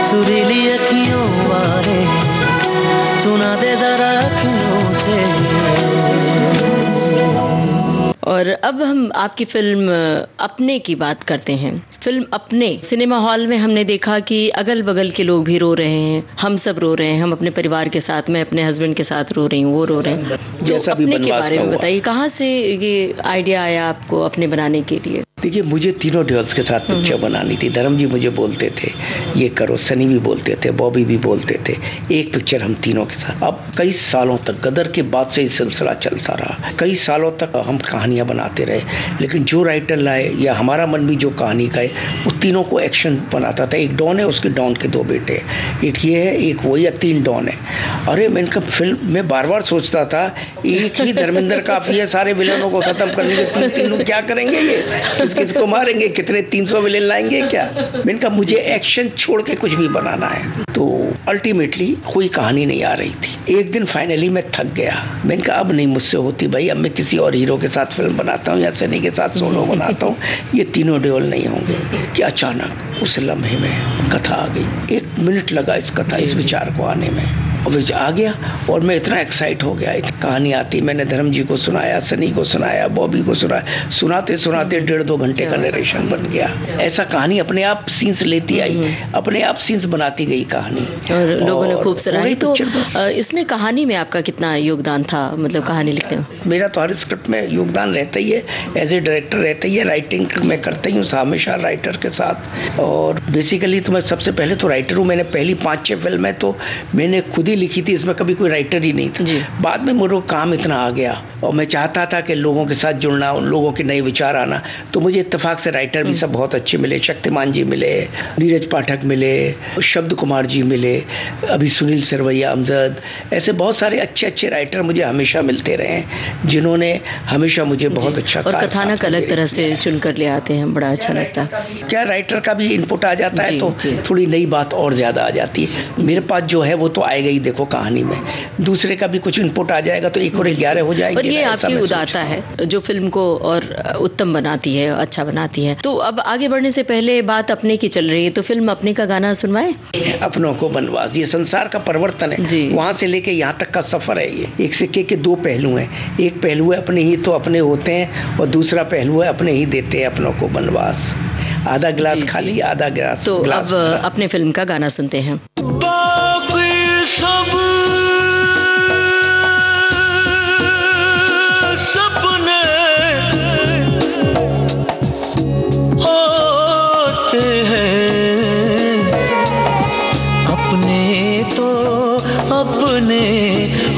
सुरीली अखियों वाले सुना दे जरा अखियों से। और अब हम आपकी फिल्म अपने की बात करते हैं। फिल्म अपने, सिनेमा हॉल में हमने देखा कि अगल बगल के लोग भी रो रहे हैं, हम सब रो रहे हैं, हम अपने परिवार के साथ, मैं अपने हस्बैंड के साथ रो रही हूँ, वो रो रहे हैं। तो अपने के बारे में बताइए, कहाँ से ये आइडिया आया आपको अपने बनाने के लिए? देखिए, मुझे तीनों ड्यूल्स के साथ पिक्चर बनानी थी। धर्म जी मुझे बोलते थे ये करो, सनी भी बोलते थे, बॉबी भी बोलते थे, एक पिक्चर हम तीनों के साथ। अब कई सालों तक, गदर के बाद से ये सिलसिला चलता रहा, कई सालों तक हम कहानियां बनाते रहे, लेकिन जो राइटर लाए या हमारा मन भी जो कहानी का है, वो तीनों को एक्शन बनाता था। एक डॉन है, उसके डॉन के 2 बेटे, एक ये है, एक वो, या 3 डॉन है। अरे मैं इनका फिल्म में बार बार सोचता था एक ही धर्मेंद्र काफी है सारे विलेनों को खत्म करने के। 3 लोग क्या करेंगे, ये किसको मारेंगे, कितने 300 विलेन लाएंगे क्या? मैंने कहा मुझे एक्शन छोड़ के कुछ भी बनाना है। तो अल्टीमेटली कोई कहानी नहीं आ रही थी। एक दिन फाइनली मैं थक गया, मैंने कहा अब नहीं मुझसे होती भाई, अब मैं किसी और हीरो के साथ फिल्म बनाता हूँ या सनी के साथ सोलो बनाता हूँ, ये तीनों ड्यूल नहीं होंगे। कि अचानक उस लम्हे में कथा आ गई। 1 मिनट लगा इस कथा, इस विचार को आने में, और आ गया। और मैं इतना एक्साइट हो गया, कहानी आती, मैंने धर्म जी को सुनाया, सनी को सुनाया, बॉबी को सुनाया, सुनाते सुनाते 1.5-2 घंटे का नरेशन बन गया। ऐसा कहानी अपने आप सीन्स लेती आई, अपने आप सीन्स बनाती गई कहानी, और लोगों ने खूब सराही। तो इसमें कहानी में आपका कितना योगदान था, मतलब कहानी लिखने में? मेरा तो हर स्क्रिप्ट में योगदान रहता ही है, एज ए डायरेक्टर रहता ही है। राइटिंग मैं करता ही हूँ हमेशा राइटर के साथ, और बेसिकली तो मैं सबसे पहले तो राइटर हूँ। मैंने पहली 5-6 फिल्में तो मैंने खुद ही लिखी थी, इसमें कभी कोई राइटर ही नहीं था। बाद में मेरे काम इतना आ गया और मैं चाहता था कि लोगों के साथ जुड़ना, उन लोगों के नए विचार आना, तो मुझे इत्तेफाक से राइटर भी सब बहुत अच्छे मिले। शक्तिमान जी मिले, नीरज पाठक मिले, शब्द कुमार जी मिले, अभी सुनील सरवैया, अमजद, ऐसे बहुत सारे अच्छे अच्छे राइटर मुझे हमेशा मिलते रहे, जिन्होंने हमेशा मुझे बहुत अच्छा और कथानक अलग तरह से चुनकर ले आते हैं, बड़ा अच्छा लगता है। क्या राइटर का भी इनपुट आ जाता है तो थोड़ी नई बात और ज्यादा आ जाती है। मेरे पास जो है वो तो आएगा ही, देखो कहानी में दूसरे का भी कुछ इनपुट आ जाएगा तो 1 और 11 हो जाएंगे। और ये आपकी उदारता है जो फिल्म को और उत्तम बनाती है, अच्छा बनाती है। तो अब आगे बढ़ने से पहले बात अपने की चल रही है, तो फिल्म अपने का गाना सुनवाए। अपनों को बनवास, ये संसार का परिवर्तन है, वहां से लेके यहाँ तक का सफर है। ये एक सिक्के के 2 पहलू हैं, एक पहलू है अपने ही तो अपने होते हैं, और दूसरा पहलू है अपने ही देते हैं अपनों को बनवास। आधा गिलास खाली, आधा गिलास। तो अब अपने फिल्म का गाना सुनते हैं। सब सपने होते हैं, अपने तो अपने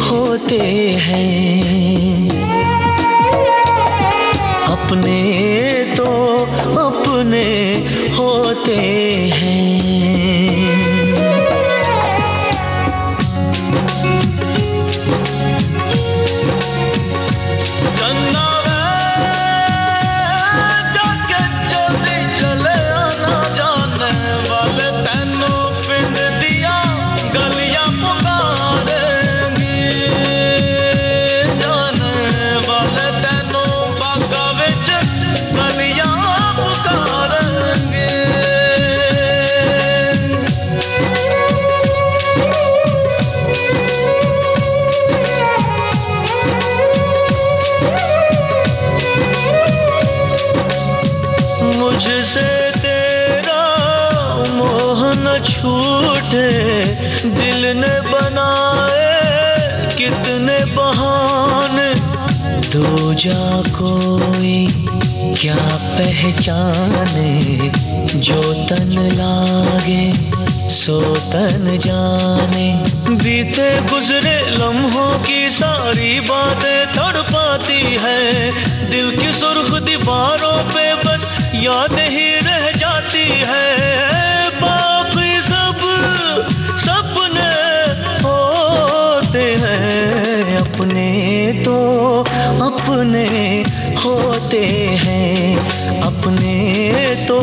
होते हैं, अपने तो अपने होते हैं। छूटे दिल ने बनाए कितने बहाने, दो जा कोई क्या पहचाने, जो तन लागे सो तन जाने। बीते गुजरे लम्हों की सारी बातें तड़पाती है, दिल की सुर्ख दीवारों पे बस याद ही रह जाती है। बाकी सब सपने होते हैं, अपने तो अपने होते हैं, अपने तो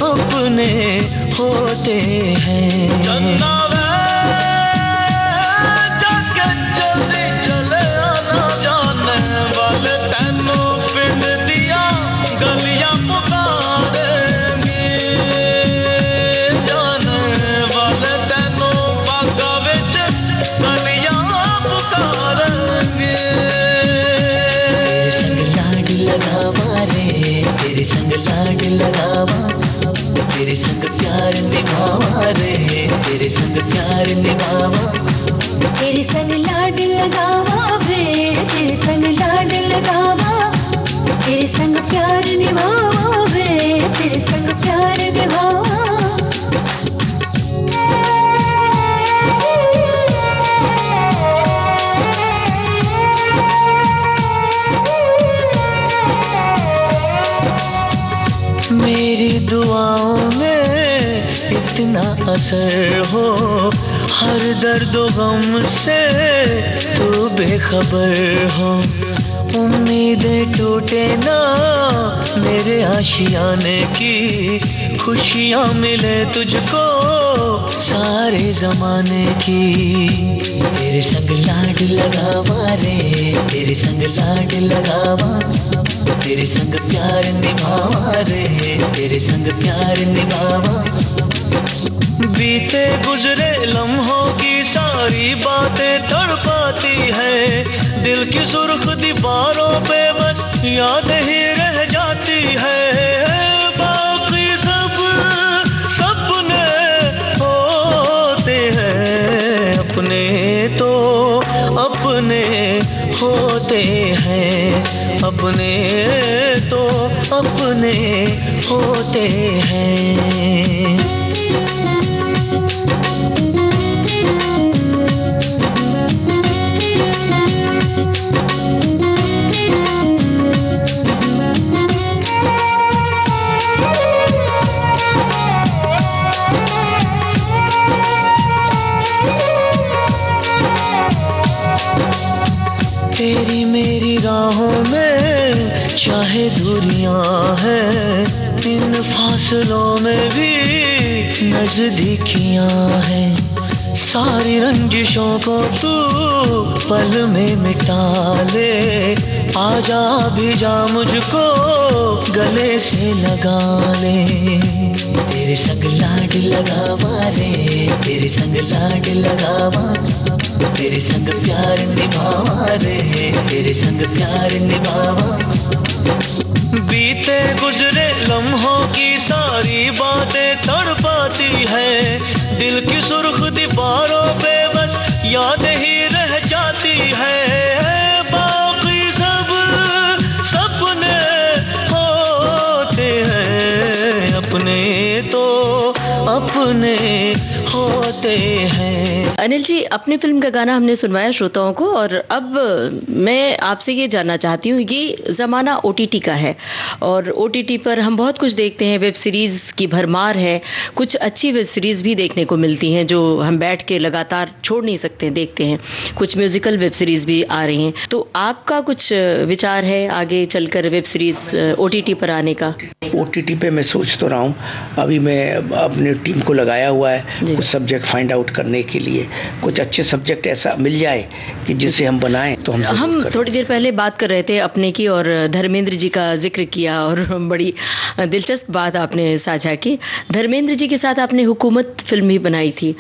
अपने होते हैं। ना असर हो, हर दर्द गम से तू बेखबर हो। उम्मीदें टूटे ना मेरे आशियाने की, खुशियाँ मिले तुझको सारे जमाने की। तेरे संग लाड लगावा रे, तेरे संग लाड लगावा, तेरे संग प्यार निभावा रे, तेरे संग प्यार निभावा। बीते गुजरे लम्हों की सारी बातें तड़पाती है, दिल की सुर्ख दीवारों पे बस याद ही रह जाती है। बाकी सब सपने होते हैं, अपने तो अपने होते हैं, अपने तो अपने होते हैं। तेरी मेरी राहों में चाहे दूरियां हैं, इन फासलों में भी नजदीकियां हैं। सारी रंजिशों को तू पल में मिटा ले, आजा भी जा मुझको गले से लगा ले। तेरे संग लाड लगावा रे, तेरे संग लाड लगावा, तेरे संग प्यार निभावा रे, तेरे संग प्यार निभावा। बीते गुजरे लम्हों की सारी बातें तड़पाती है, दिल की सुर्ख दीवारों पे बस याद ही रह जाती है। बाकी सब सपने होते हैं, अपने तो अपने होते हैं। अनिल जी, अपनी फिल्म का गाना हमने सुनवाया श्रोताओं को, और अब मैं आपसे ये जानना चाहती हूँ, ये ज़माना OTT का है और OTT पर हम बहुत कुछ देखते हैं, वेब सीरीज़ की भरमार है, कुछ अच्छी वेब सीरीज़ भी देखने को मिलती हैं जो हम बैठ के लगातार छोड़ नहीं सकते, देखते हैं। कुछ म्यूज़िकल वेब सीरीज़ भी आ रही हैं, तो आपका कुछ विचार है आगे चलकर वेब सीरीज़ OTT पर आने का? OTT पे मैं सोच तो रहा हूँ, अभी मैं अपनी टीम को लगाया हुआ है कुछ सब्जेक्ट फाइंड आउट करने के लिए। कुछ अच्छे सब्जेक्ट ऐसा मिल जाए कि जिसे हम बनाएं तो हम थोड़ी देर पहले बात कर रहे थे अपने की, और धर्मेंद्र जी का जिक्र किया और बड़ी दिलचस्प बात आपने साझा की। धर्मेंद्र जी के साथ आपने हुकूमत फिल्म भी बनाई थी,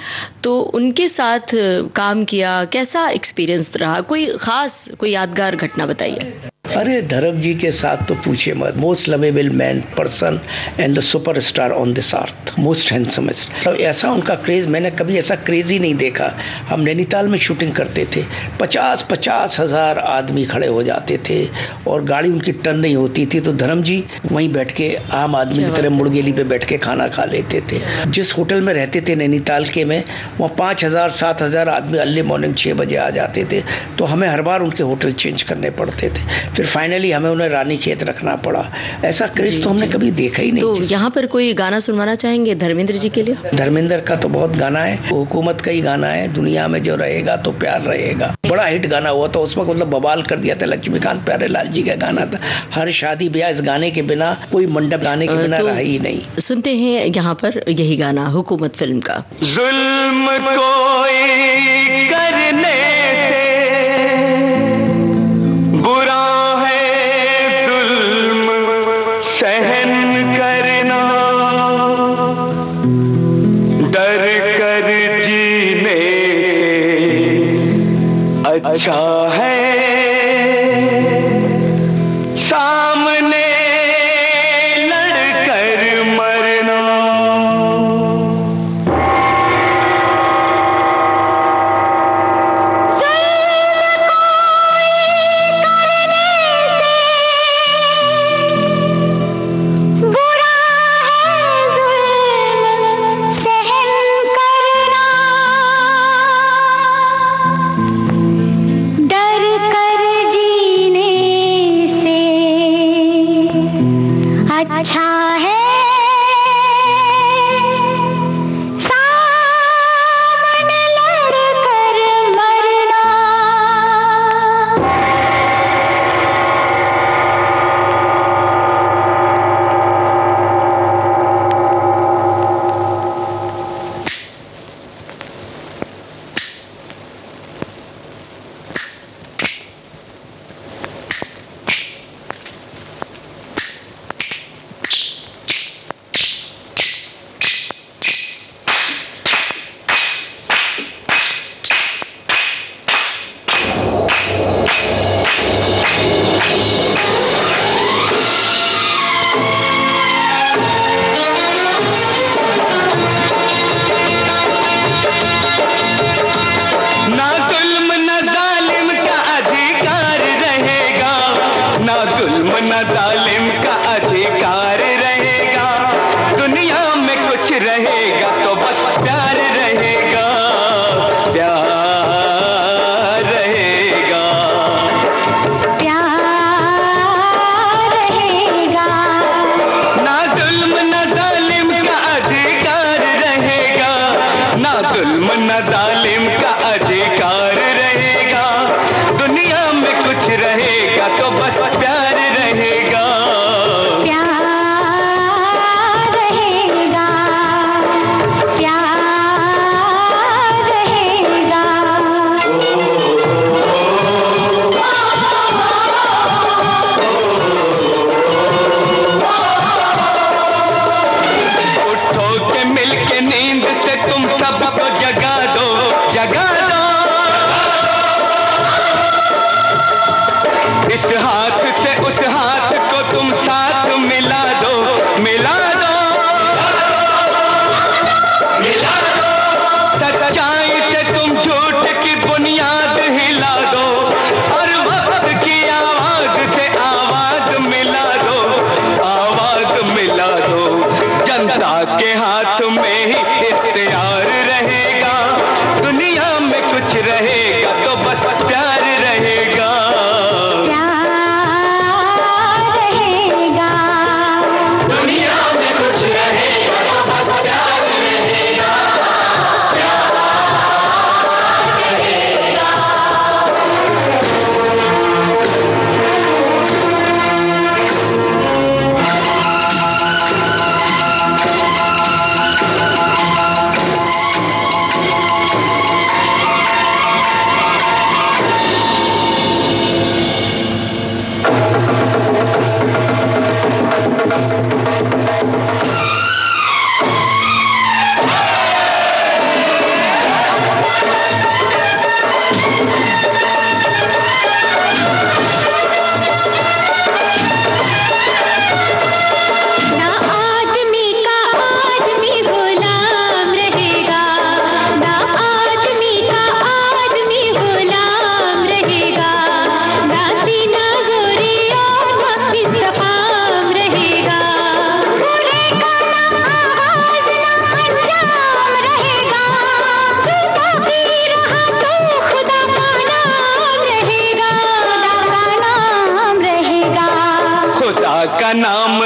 तो उनके साथ काम किया, कैसा एक्सपीरियंस रहा? कोई खास, कोई यादगार घटना बताइए। अरे धर्म जी के साथ तो पूछिए मत, most lovable man person and the superstar on this earth, most हैंडसमेस्ट। तो ऐसा उनका क्रेज मैंने कभी ऐसा क्रेज ही नहीं देखा। हम नैनीताल में शूटिंग करते थे, 50-50 हज़ार आदमी खड़े हो जाते थे और गाड़ी उनकी टर्न नहीं होती थी, तो धर्म जी वहीं बैठ के आम आदमी की तरह मुर्गेली पे बैठ के खाना खा लेते थे। जिस होटल में रहते थे नैनीताल के में, वहाँ 5,000-7,000 आदमी अर्ली मॉर्निंग 6 बजे आ जाते थे, तो हमें हर बार उनके होटल चेंज करने पड़ते थे। फिर फाइनली हमें उन्हें रानी खेत रखना पड़ा। ऐसा क्रेज तो हमने कभी देखा ही नहीं। तो यहाँ पर कोई गाना सुनवाना चाहेंगे धर्मेंद्र जी के लिए? धर्मेंद्र का तो बहुत गाना है, हुकूमत का ही गाना है, दुनिया में जो रहेगा तो प्यार रहेगा। बड़ा हिट गाना हुआ था, उसमें मतलब बवाल कर दिया था। लक्ष्मीकांत प्यारेलाल जी का गाना था। हर शादी ब्याह इस गाने के बिना, कोई मंडप गाने के बिना रहा ही नहीं। सुनते हैं यहाँ पर यही गाना हुकूमत फिल्म का। जुल्म कोई करने से बुरा है जुल्म सहन करना, डर कर जीने से अच्छा है सामने लड़कर मरना। अच्छा है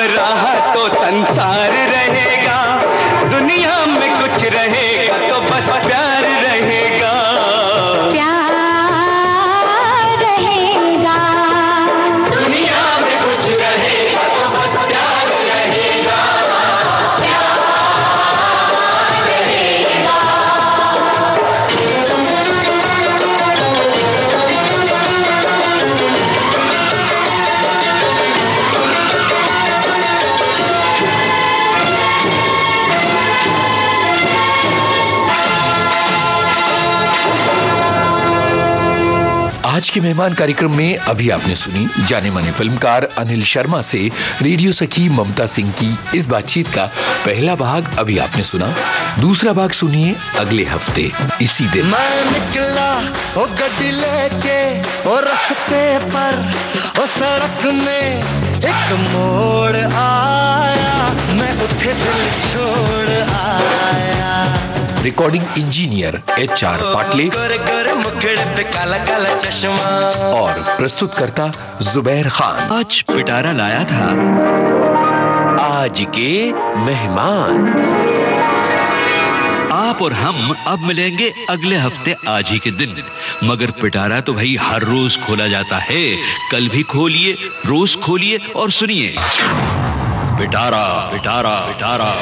रहा तो संसार रहेगा, दुनिया में कुछ रहेगा तो बस प्यार रहेगा। प्यार रहेगा, दुनिया में कुछ रहेगा तो बस प्यार रहेगा। आज के मेहमान कार्यक्रम में अभी आपने सुनी जाने माने फिल्मकार अनिल शर्मा से रेडियो सखी ममता सिंह की इस बातचीत का पहला भाग अभी आपने सुना। दूसरा भाग सुनिए अगले हफ्ते इसी दिन। मैं निकला ओ गड्डी लेके ओ रास्ते पर ओ सड़क में एक मोड़ आया, मैं उठे दिल छोड़ आया। रिकॉर्डिंग इंजीनियर HR पाटले गोरे गोरे मुखड़े पे काला काला चश्मा और प्रस्तुतकर्ता जुबैर खान। आज पिटारा लाया था आज के मेहमान। आप और हम अब मिलेंगे अगले हफ्ते आज ही के दिन, मगर पिटारा तो भाई हर रोज खोला जाता है। कल भी खोलिए, रोज खोलिए और सुनिए पिटारा पिटारा पिटारा।